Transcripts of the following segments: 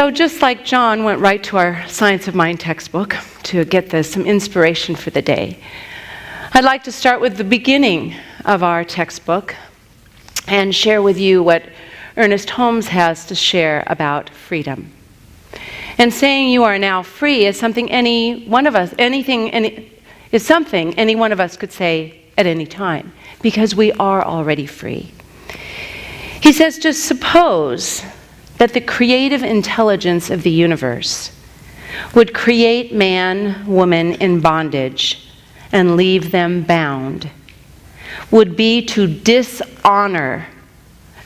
So just like John went right to our Science of Mind textbook to get some inspiration for the day, I'd like to start with the beginning of our textbook and share with you what Ernest Holmes has to share about freedom. And saying you are now free is something any one of us could say at any time, because we are already free. He says, just suppose that the creative intelligence of the universe would create man, woman in bondage and leave them bound, would be to dishonor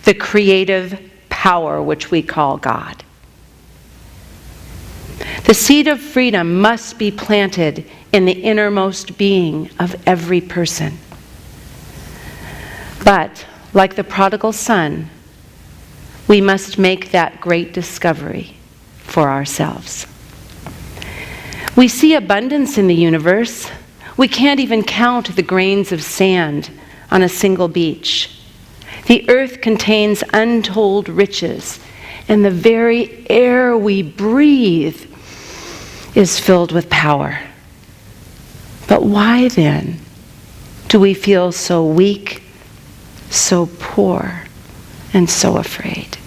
the creative power which we call God. The seed of freedom must be planted in the innermost being of every person. But, like the prodigal son, we must make that great discovery for ourselves. We see abundance in the universe. We can't even count the grains of sand on a single beach. The earth contains untold riches, and the very air we breathe is filled with power. But why then do we feel so weak, so poor, and so afraid?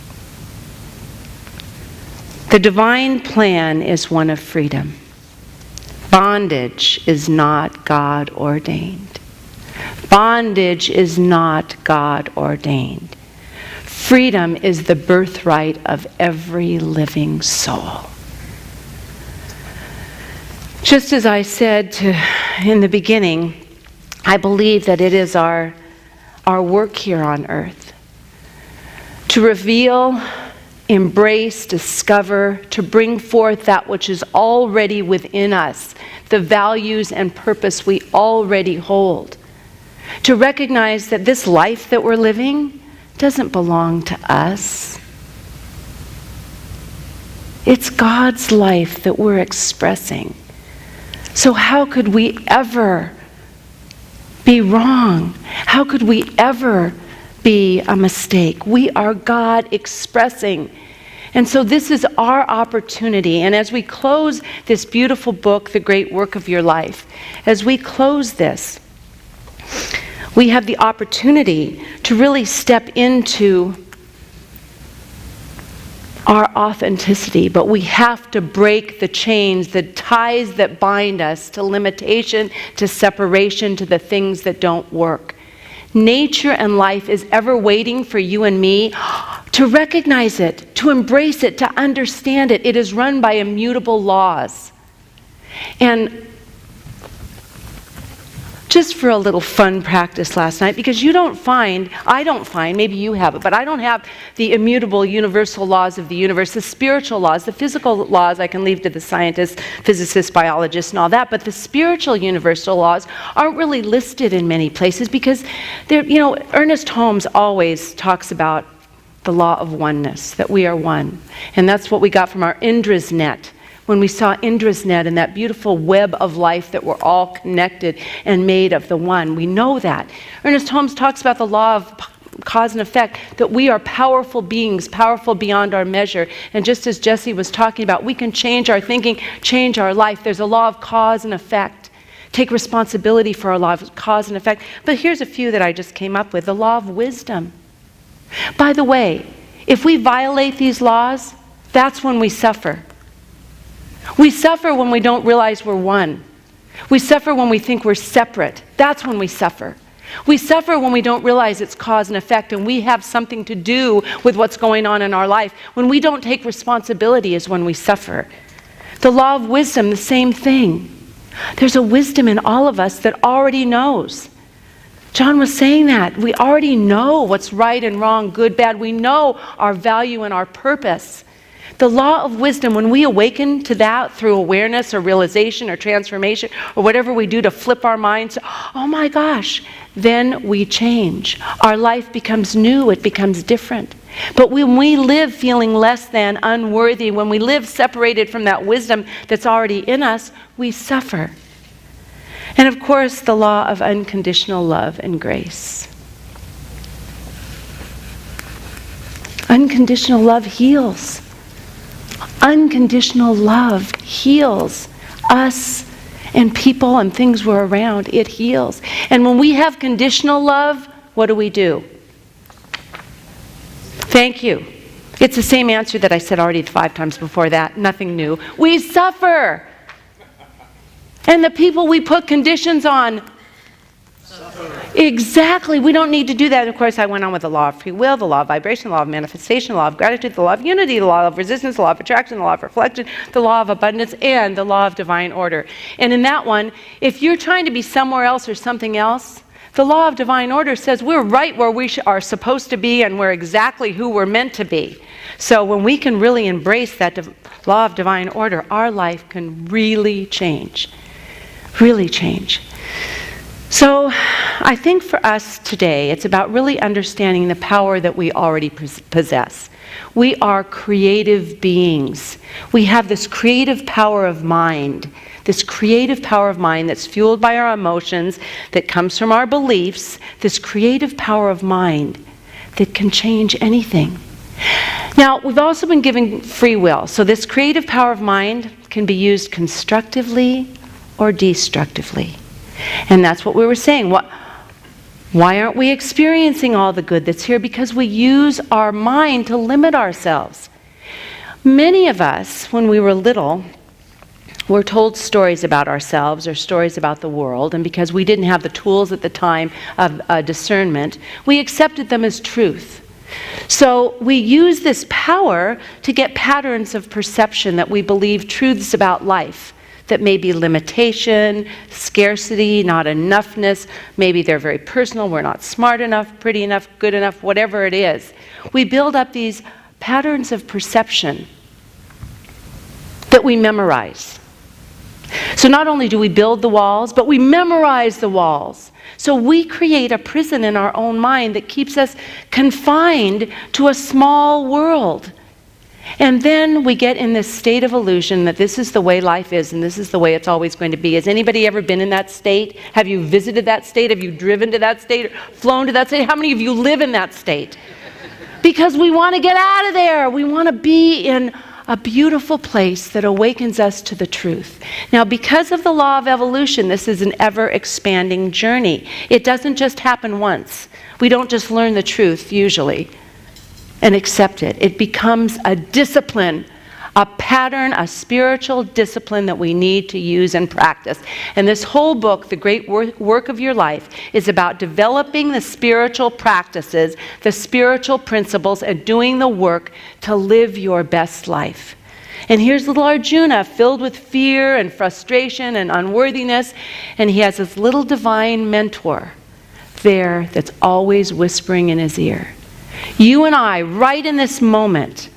The divine plan is one of freedom. Bondage is not God ordained. Bondage is not God ordained. Freedom is the birthright of every living soul. Just as I said in the beginning, I believe that it is our work here on earth to reveal, embrace, discover, to bring forth that which is already within us, the values and purpose we already hold. To recognize that this life that we're living doesn't belong to us. It's God's life that we're expressing. So how could we ever be wrong? How could we ever be a mistake? We are God expressing. And so this is our opportunity. And as we close this beautiful book, The Great Work of Your Life, as we close this, we have the opportunity to really step into our authenticity, but we have to break the chains, the ties that bind us to limitation, to separation, to the things that don't work. Nature and life is ever waiting for you and me to recognize it, to embrace it, to understand it. It is run by immutable laws. And just for a little fun practice last night, because I don't find, maybe you have it, but I don't have the immutable universal laws of the universe, the spiritual laws, the physical laws I can leave to the scientists, physicists, biologists, and all that, but the spiritual universal laws aren't really listed in many places because Ernest Holmes always talks about the law of oneness, that we are one. And that's what we got from our Indra's net. When we saw Indra's net and that beautiful web of life that we're all connected and made of the one, we know that. Ernest Holmes talks about the law of cause and effect, that we are powerful beings, powerful beyond our measure. And just as Jesse was talking about, we can change our thinking, change our life. There's a law of cause and effect. Take responsibility for our law of cause and effect. But here's a few that I just came up with. The law of wisdom. By the way, if we violate these laws, that's when we suffer. We suffer when we don't realize we're one. We suffer when we think we're separate. That's when we suffer. We suffer when we don't realize it's cause and effect and we have something to do with what's going on in our life. When we don't take responsibility is when we suffer. The law of wisdom, the same thing. There's a wisdom in all of us that already knows. John was saying that. We already know what's right and wrong, good, bad. We know our value and our purpose. The law of wisdom, when we awaken to that through awareness or realization or transformation or whatever we do to flip our minds, oh my gosh, then we change. Our life becomes new, it becomes different. But when we live feeling less than, unworthy, when we live separated from that wisdom that's already in us, we suffer. And of course, the law of unconditional love and grace. Unconditional love heals. Unconditional love heals us and people and things we're around. It heals. And when we have conditional love, what do? Thank you. It's the same answer that I said already 5 times before that. Nothing new. We suffer. And the people we put conditions on suffer. Exactly. We don't need to do that. And of course, I went on with the law of free will, the law of vibration, the law of manifestation, the law of gratitude, the law of unity, the law of resistance, the law of attraction, the law of reflection, the law of abundance, and the law of divine order. And in that one, if you're trying to be somewhere else or something else, the law of divine order says we're right where we are supposed to be and we're exactly who we're meant to be. So when we can really embrace that law of divine order, our life can really change. Really change. So I think for us today, it's about really understanding the power that we already possess. We are creative beings. We have this creative power of mind. This creative power of mind that's fueled by our emotions, that comes from our beliefs, this creative power of mind that can change anything. Now, we've also been given free will. So this creative power of mind can be used constructively or destructively. And that's what we were saying. Why aren't we experiencing all the good that's here? Because we use our mind to limit ourselves. Many of us, when we were little, were told stories about ourselves or stories about the world, and because we didn't have the tools at the time of discernment, we accepted them as truth. So we use this power to get patterns of perception that we believe truths about life, that may be limitation, scarcity, not enoughness, maybe they're very personal, we're not smart enough, pretty enough, good enough, whatever it is. We build up these patterns of perception that we memorize. So not only do we build the walls, but we memorize the walls. So we create a prison in our own mind that keeps us confined to a small world. And then we get in this state of illusion that this is the way life is and this is the way it's always going to be. Has anybody ever been in that state? Have you visited that state? Have you driven to that state? Flown to that state? How many of you live in that state? Because we want to get out of there. We want to be in a beautiful place that awakens us to the truth. Now, because of the law of evolution, this is an ever-expanding journey. It doesn't just happen once. We don't just learn the truth, usually, and accept it. It becomes a discipline, a pattern, a spiritual discipline that we need to use and practice. And this whole book, The Great Work of Your Life, is about developing the spiritual practices, the spiritual principles, and doing the work to live your best life. And here's little Arjuna, filled with fear and frustration and unworthiness, and he has this little divine mentor there that's always whispering in his ear. You and I, right in this moment,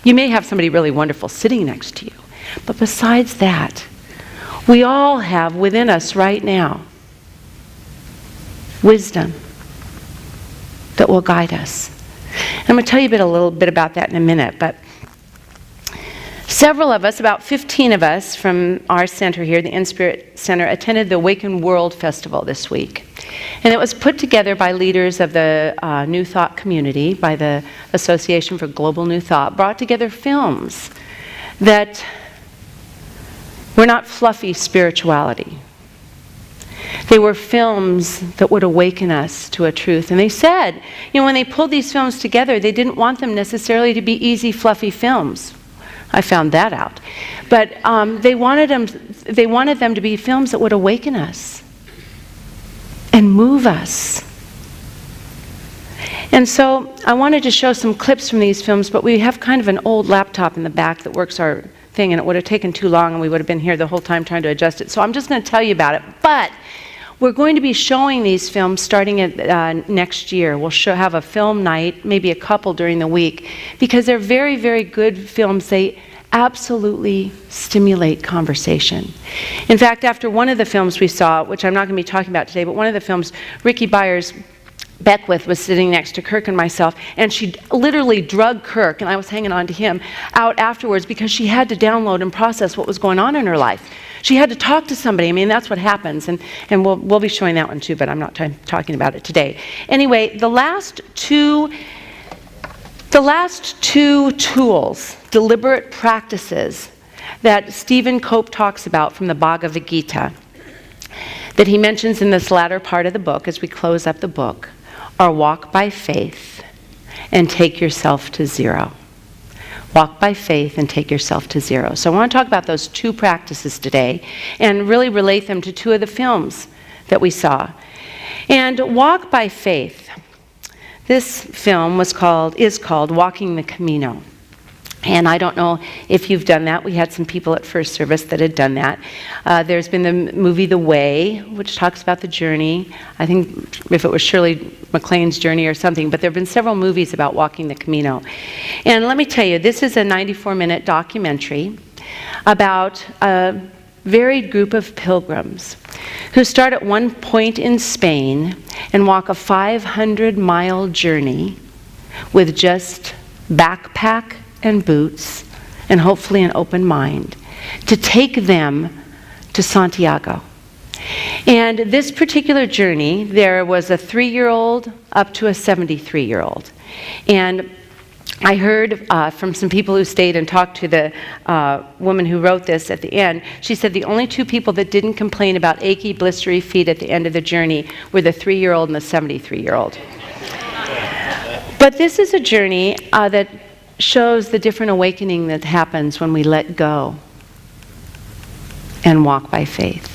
you may have somebody really wonderful sitting next to you, but besides that, we all have within us right now wisdom that will guide us. I'm going to tell you a little bit about that in a minute, but several of us, about 15 of us from our center here, the InSpirit Center, attended the Awaken World Festival this week. And it was put together by leaders of the New Thought community, by the Association for Global New Thought, brought together films that were not fluffy spirituality. They were films that would awaken us to a truth. And they said, when they pulled these films together, they didn't want them necessarily to be easy, fluffy films. I found that out. But they wanted them to be films that would awaken us and move us. And so I wanted to show some clips from these films, but we have kind of an old laptop in the back that works our thing, and it would have taken too long, and we would have been here the whole time trying to adjust it. So I'm just going to tell you about it. But we're going to be showing these films starting at next year. We'll have a film night, maybe a couple during the week, because they're very, very good films. They absolutely stimulate conversation. In fact, after one of the films we saw, which I'm not going to be talking about today, but one of the films, Ricky Byers Beckwith was sitting next to Kirk and myself, and she literally drug Kirk, and I was hanging on to him, out afterwards because she had to download and process what was going on in her life. She had to talk to somebody. I mean, that's what happens, and we'll be showing that one too, but I'm not talking about it today. Anyway, the last two The last two tools, deliberate practices, that Stephen Cope talks about from the Bhagavad Gita, that he mentions in this latter part of the book as we close up the book, are walk by faith and take yourself to zero. Walk by faith and take yourself to zero. So I want to talk about those two practices today and really relate them to two of the films that we saw. And walk by faith. This film is called Walking the Camino. And I don't know if you've done that. We had some people at first service that had done that. There's been the movie The Way, which talks about the journey. I think if it was Shirley MacLaine's journey or something, but there have been several movies about walking the Camino. And let me tell you, this is a 94-minute documentary about a varied group of pilgrims who start at one point in Spain and walk a 500-mile journey with just backpack and boots, and hopefully an open mind, to take them to Santiago. And this particular journey, there was a 3-year-old up to a 73-year-old. And I heard from some people who stayed and talked to the woman who wrote this at the end. She said the only two people that didn't complain about achy, blistery feet at the end of the journey were the 3-year-old and the 73-year-old. But this is a journey that shows the different awakening that happens when we let go and walk by faith.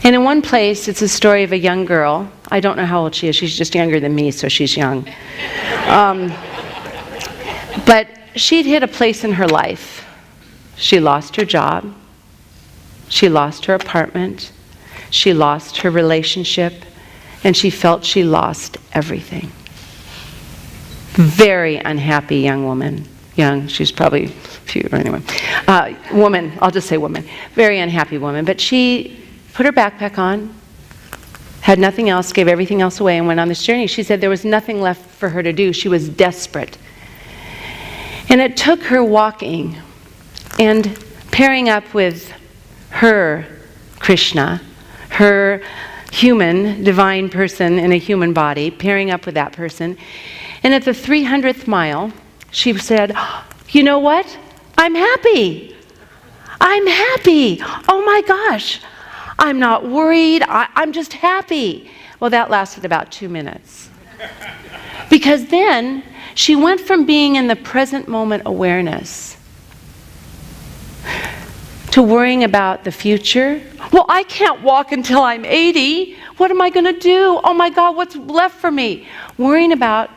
And in one place, it's a story of a young girl. I don't know how old she is. She's just younger than me, so she's young. But she'd hit a place in her life. She lost her job. She lost her apartment. She lost her relationship. And she felt she lost everything. Very unhappy young woman. Young, she's probably a few, anyway. Woman, I'll just say woman. Very unhappy woman. But she put her backpack on, had nothing else, gave everything else away, and went on this journey. She said there was nothing left for her to do. She was desperate. And it took her walking and pairing up with her Krishna, her human, divine person in a human body, pairing up with that person. And at the 300th mile, she said, you know what? I'm happy. I'm happy. Oh my gosh. I'm not worried. I'm just happy. Well, that lasted about 2 minutes. Because then she went from being in the present moment awareness to worrying about the future. Well, I can't walk until I'm 80. What am I going to do? Oh my God, what's left for me? Worrying about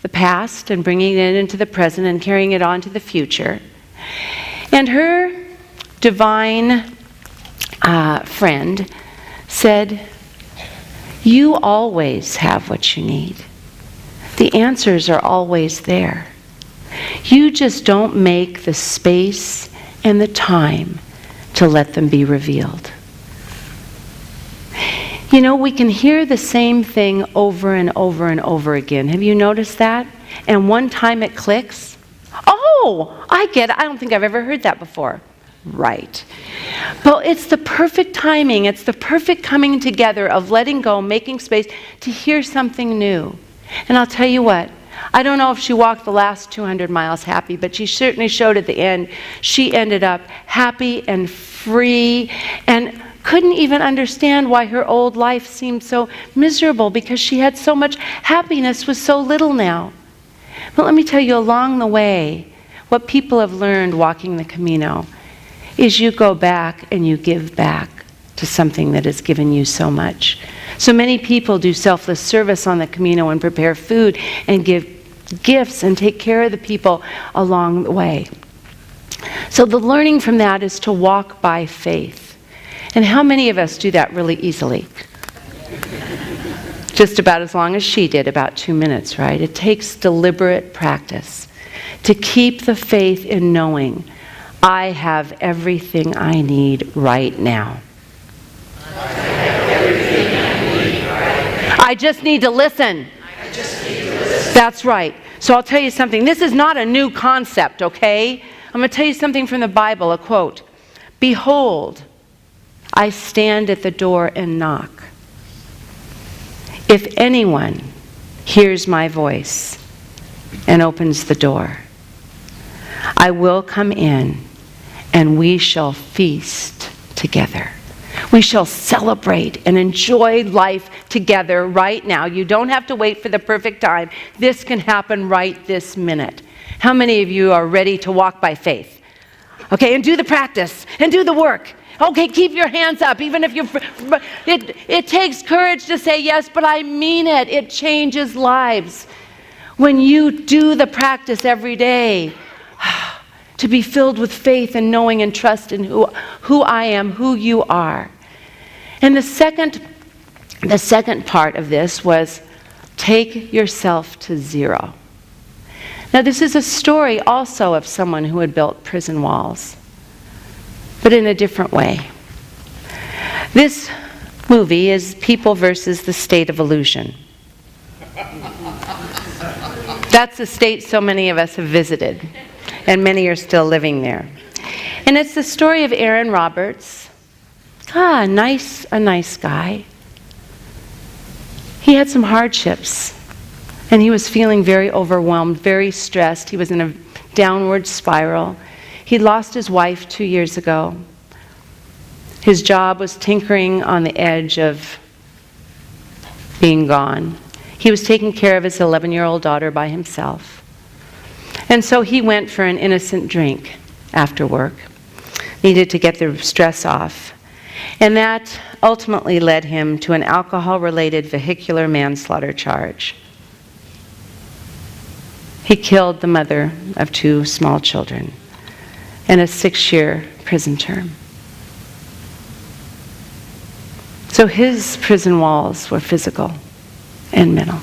the past and bringing it into the present and carrying it on to the future. And her divine friend said, you always have what you need. The answers are always there. You just don't make the space and the time to let them be revealed. You know, we can hear the same thing over and over and over again. Have you noticed that? And one time it clicks. Oh, I get it. I don't think I've ever heard that before. Right. But it's the perfect timing. It's the perfect coming together of letting go, making space to hear something new. And I'll tell you what, I don't know if she walked the last 200 miles happy, but she certainly showed at the end, she ended up happy and free and couldn't even understand why her old life seemed so miserable because she had so much happiness with so little now. But let me tell you, along the way, what people have learned walking the Camino is you go back and you give back to something that has given you so much. So many people do selfless service on the Camino and prepare food and give gifts and take care of the people along the way. So the learning from that is to walk by faith. And how many of us do that really easily? Just about as long as she did, about 2 minutes, right? It takes deliberate practice to keep the faith in knowing I have everything I need right now. I just need to listen. That's right. So I'll tell you something. This is not a new concept, okay? I'm going to tell you something from the Bible, a quote. Behold, I stand at the door and knock. If anyone hears my voice and opens the door. I will come in, and we shall feast together. We shall celebrate and enjoy life together right now. You don't have to wait for the perfect time. This can happen right this minute. How many of you are ready to walk by faith? Okay, and do the practice, and do the work. Okay, keep your hands up, even if it takes courage to say yes, but I mean it. It changes lives. When you do the practice every day, to be filled with faith and knowing and trust in who I am, who you are. And the second part of this was take yourself to zero. Now, this is a story also of someone who had built prison walls, but in a different way. This movie is People versus the State of Illusion. That's the state so many of us have visited, and many are still living there. And it's the story of Aaron Roberts. A nice guy. He had some hardships, and he was feeling very overwhelmed, very stressed. He was in a downward spiral. He lost his wife 2 years ago. His job was tinkering on the edge of being gone. He was taking care of his 11-year-old daughter by himself. And so he went for an innocent drink after work. Needed to get the stress off. And that ultimately led him to an alcohol-related vehicular manslaughter charge. He killed the mother of 2 small children and a 6-year prison term. So his prison walls were physical and mental.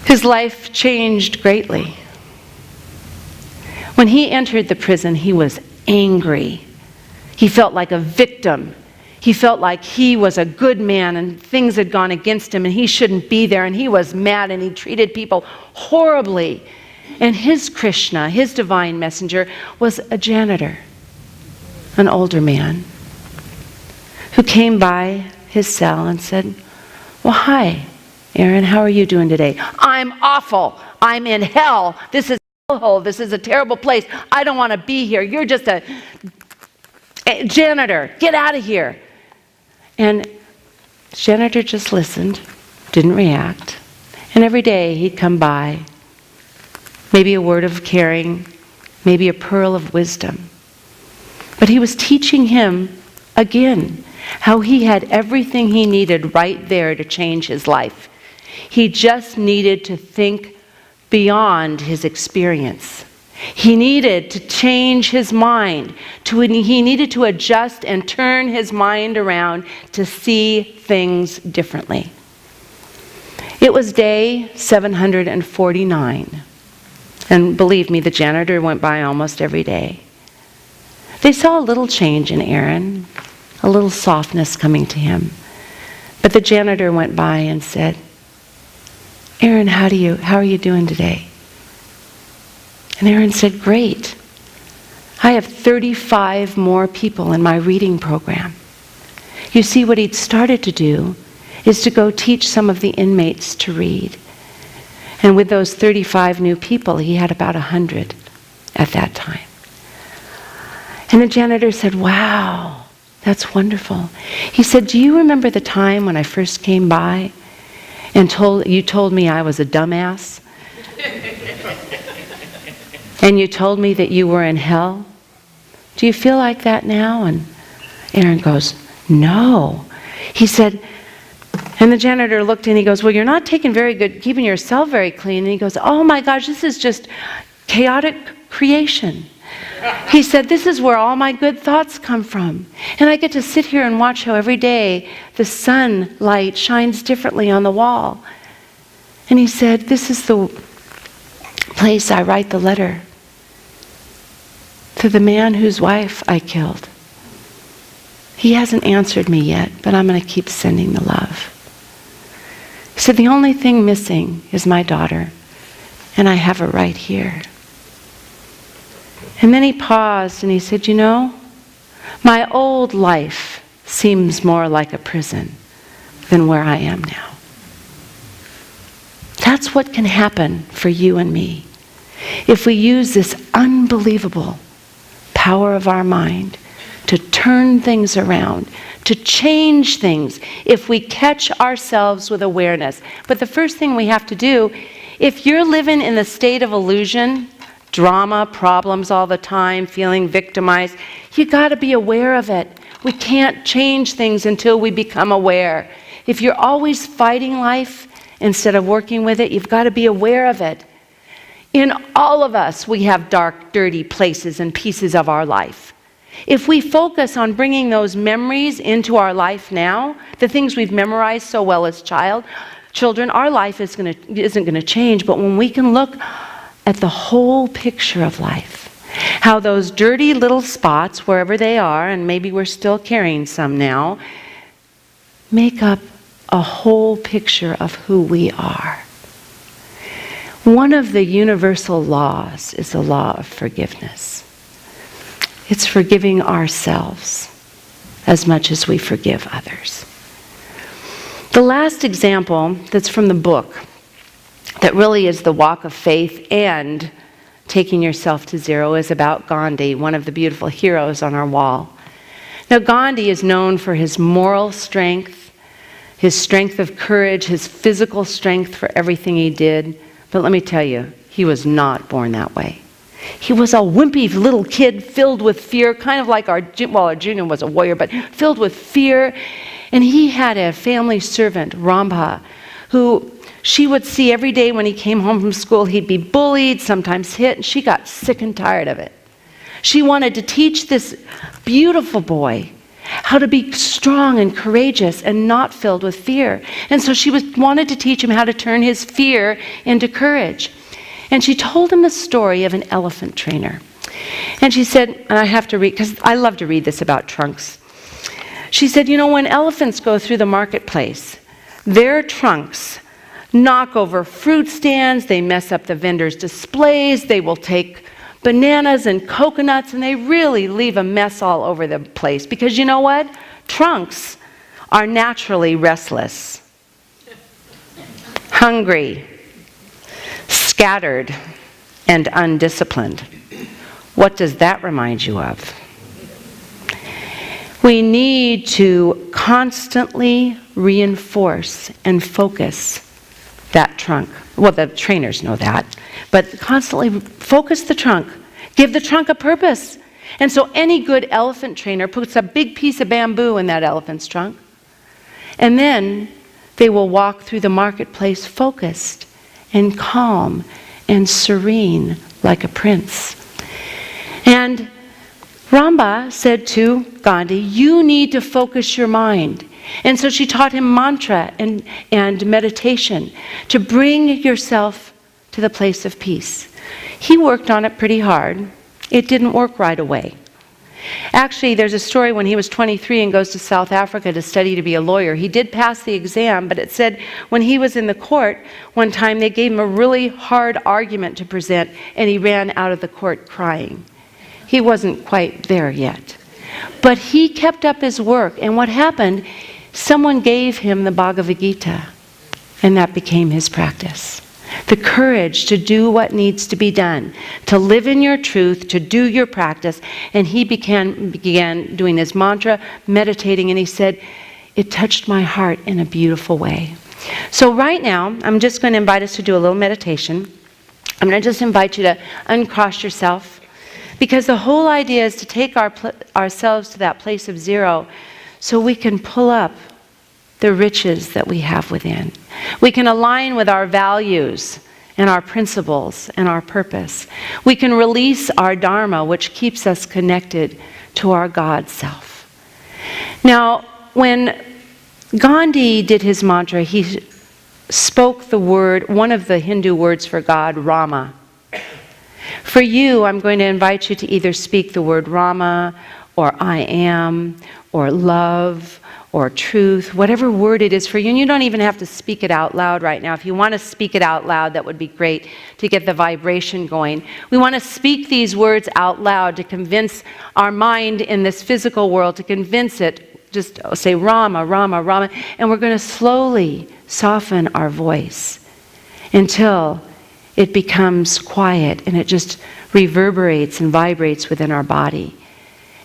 His life changed greatly. When he entered the prison, he was angry. He felt like a victim. He felt like he was a good man and things had gone against him and he shouldn't be there, and he was mad and he treated people horribly. And his Krishna, his divine messenger, was a janitor, an older man, who came by his cell and said, "Well, hi, Aaron, how are you doing today?" "I'm awful. I'm in hell. This is a hellhole. This is a terrible place. I don't want to be here. You're just a janitor. Get out of here." And janitor just listened, didn't react. And every day he'd come by, maybe a word of caring, maybe a pearl of wisdom. But he was teaching him again how he had everything he needed right there to change his life. He just needed to think beyond his experience. He needed to change his mind. He needed to adjust and turn his mind around to see things differently. It was day 749. And believe me, the janitor went by almost every day. They saw a little change in Aaron, a little softness coming to him. But the janitor went by and said, "Aaron, how are you doing today?" And Aaron said, "Great. I have 35 more people in my reading program." You see, what he'd started to do is to go teach some of the inmates to read. And with those 35 new people, he had about 100 at that time. And the janitor said, "Wow, that's wonderful." He said, "Do you remember the time when I first came by and you told me I was a dumbass? And you told me that you were in hell? Do you feel like that now?" And Aaron goes, "No." He said, and the janitor looked and he goes, "Well, you're not keeping yourself very clean." And he goes, "Oh my gosh, this is just chaotic creation." He said, "This is where all my good thoughts come from. And I get to sit here and watch how every day the sunlight shines differently on the wall." And he said, "This is the place I write the letter to the man whose wife I killed. He hasn't answered me yet, but I'm going to keep sending the love." He said, "The only thing missing is my daughter, and I have her right here." And then he paused and he said, "You know, my old life seems more like a prison than where I am now." That's what can happen for you and me if we use this unbelievable power of our mind to turn things around, to change things, if we catch ourselves with awareness. But the first thing we have to do, if you're living in the state of illusion, drama, problems all the time, feeling victimized, you got to be aware of it. We can't change things until we become aware. If you're always fighting life instead of working with it, you've got to be aware of it. In all of us, we have dark, dirty places and pieces of our life. If we focus on bringing those memories into our life now, the things we've memorized so well as children, our life isn't going to change. But when we can look at the whole picture of life, how those dirty little spots, wherever they are, and maybe we're still carrying some now, make up a whole picture of who we are. One of the universal laws is the law of forgiveness. It's forgiving ourselves as much as we forgive others. The last example that's from the book that really is the walk of faith and taking yourself to zero is about Gandhi, one of the beautiful heroes on our wall. Now, Gandhi is known for his moral strength, his strength of courage, his physical strength for everything he did. But let me tell you, he was not born that way. He was a wimpy little kid filled with fear, kind of like Arjuna was a warrior, but filled with fear. And he had a family servant, Ramba, who she would see every day when he came home from school. He'd be bullied, sometimes hit, and she got sick and tired of it. She wanted to teach this beautiful boy how to be strong and courageous and not filled with fear. And so she wanted to teach him how to turn his fear into courage. And she told him a story of an elephant trainer. And she said, and I have to read, because I love to read this about trunks. She said, you know, when elephants go through the marketplace, their trunks knock over fruit stands, they mess up the vendors' displays, they will take bananas and coconuts, and they really leave a mess all over the place. Because you know what? Trunks are naturally restless, hungry, scattered, and undisciplined. What does that remind you of? We need to constantly reinforce and focus that trunk. Well, the trainers know that, but constantly focus the trunk. Give the trunk a purpose. And so any good elephant trainer puts a big piece of bamboo in that elephant's trunk, and then they will walk through the marketplace focused and calm and serene like a prince. And Ramba said to Gandhi, you need to focus your mind. And so she taught him mantra and meditation to bring yourself to the place of peace. He worked on it pretty hard. It didn't work right away. Actually, there's a story when he was 23 and goes to South Africa to study to be a lawyer. He did pass the exam, but it said when he was in the court, one time they gave him a really hard argument to present, and he ran out of the court crying. He wasn't quite there yet. But he kept up his work, and what happened, someone gave him the Bhagavad Gita, and that became his practice. The courage to do what needs to be done, to live in your truth, to do your practice. And he began doing his mantra, meditating, and he said, it touched my heart in a beautiful way. So right now, I'm just going to invite us to do a little meditation. I'm going to just invite you to uncross yourself, because the whole idea is to take ourselves to that place of zero so we can pull up the riches that we have within. We can align with our values and our principles and our purpose. We can release our dharma, which keeps us connected to our God self. Now, when Gandhi did his mantra, he spoke the word, one of the Hindu words for God, Rama. For you, I'm going to invite you to either speak the word Rama, or I am, or love, or truth, whatever word it is for you. And you don't even have to speak it out loud right now. If you want to speak it out loud, that would be great to get the vibration going. We want to speak these words out loud to convince our mind in this physical world, to convince it, just say Rama, Rama, Rama, and we're going to slowly soften our voice. until it becomes quiet and it just reverberates and vibrates within our body.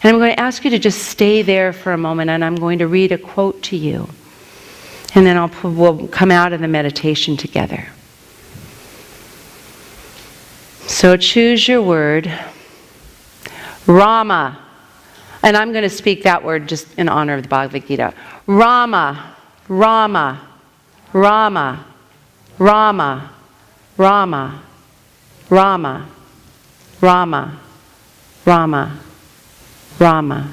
And I'm going to ask you to just stay there for a moment, and I'm going to read a quote to you. And then we'll come out of the meditation together. So choose your word. Rama. And I'm going to speak that word just in honor of the Bhagavad Gita. Rama, Rama, Rama, Rama, Rama, Rama, Rama, Rama, Rama,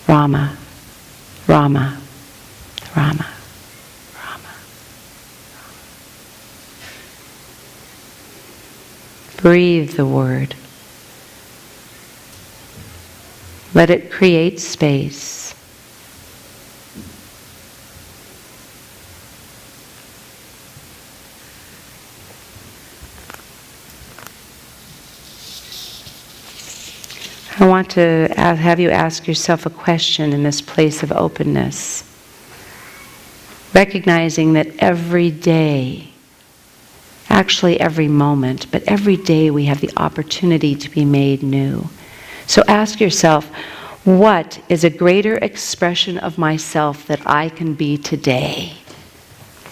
Rama, Rama, Rama, Rama. Breathe the word. Let it create space. I want to have you ask yourself a question in this place of openness, recognizing that every day, actually every moment, but every day we have the opportunity to be made new. So ask yourself, what is a greater expression of myself that I can be today?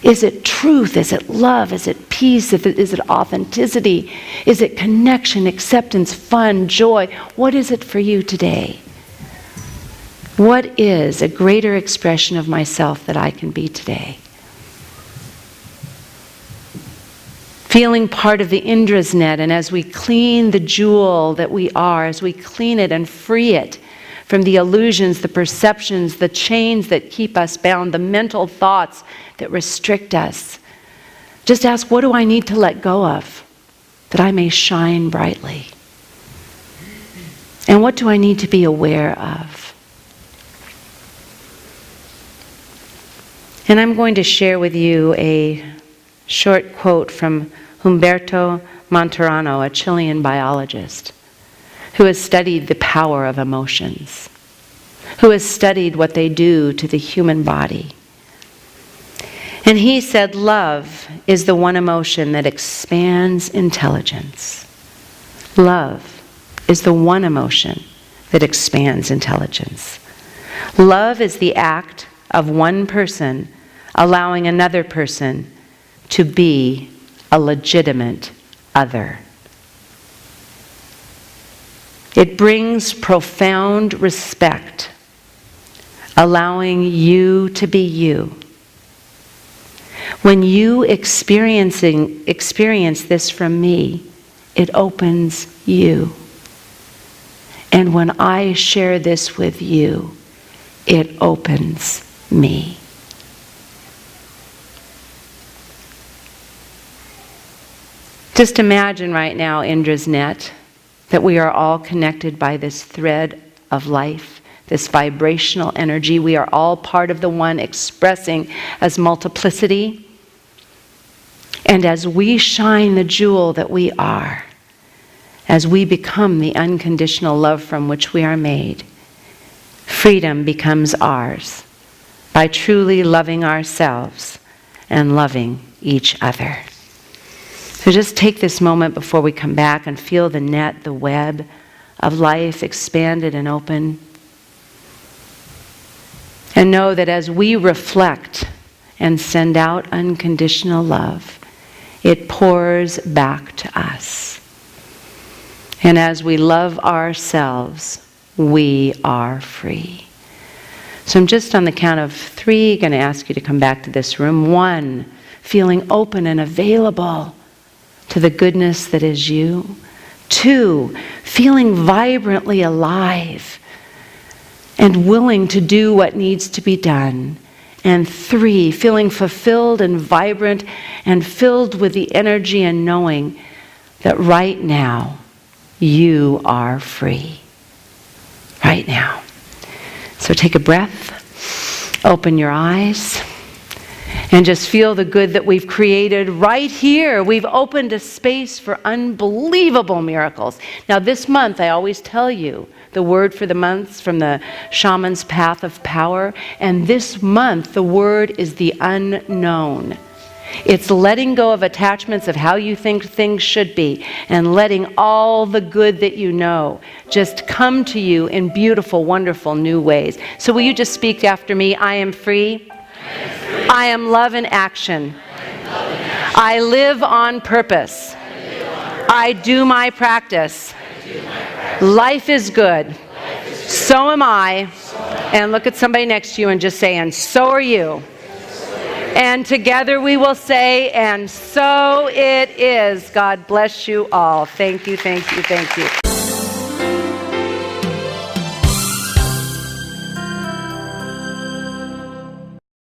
Is it truth? Is it love? Is it peace? Is it authenticity? Is it connection, acceptance, fun, joy? What is it for you today? What is a greater expression of myself that I can be today? Feeling part of the Indra's net, and as we clean the jewel that we are, as we clean it and free it from the illusions, the perceptions, the chains that keep us bound, the mental thoughts that restrict us, just ask, what do I need to let go of that I may shine brightly? And what do I need to be aware of? And I'm going to share with you a short quote from Humberto Montano, a Chilean biologist, who has studied the power of emotions, who has studied what they do to the human body. And he said, love is the one emotion that expands intelligence. Love is the one emotion that expands intelligence. Love is the act of one person allowing another person to be a legitimate other. It brings profound respect, allowing you to be you. When you experience this from me, it opens you. And when I share this with you, it opens me. Just imagine right now, Indra's net, that we are all connected by this thread of life, this vibrational energy. We are all part of the one expressing as multiplicity. And as we shine the jewel that we are, as we become the unconditional love from which we are made, freedom becomes ours by truly loving ourselves and loving each other. So just take this moment before we come back and feel the net, the web of life expanded and open. And know that as we reflect and send out unconditional love, it pours back to us. And as we love ourselves, we are free. So I'm just on the count of 3 going to ask you to come back to this room. 1, feeling open and available to the goodness that is you. 2, feeling vibrantly alive and willing to do what needs to be done. And 3, feeling fulfilled and vibrant and filled with the energy and knowing that right now you are free. Right now. So take a breath, open your eyes, and just feel the good that we've created right here. We've opened a space for unbelievable miracles. Now this month, I always tell you, the word for the month's from the Shaman's Path of Power. And this month, the word is the unknown. It's letting go of attachments of how you think things should be and letting all the good that you know just come to you in beautiful, wonderful new ways. So will you just speak after me? I am free. I am love in action. I live on purpose. I do my practice. Life is good. So am I. And look at somebody next to you and just say, and so are you. And together we will say, and so it is. God bless you all. Thank you, thank you, thank you.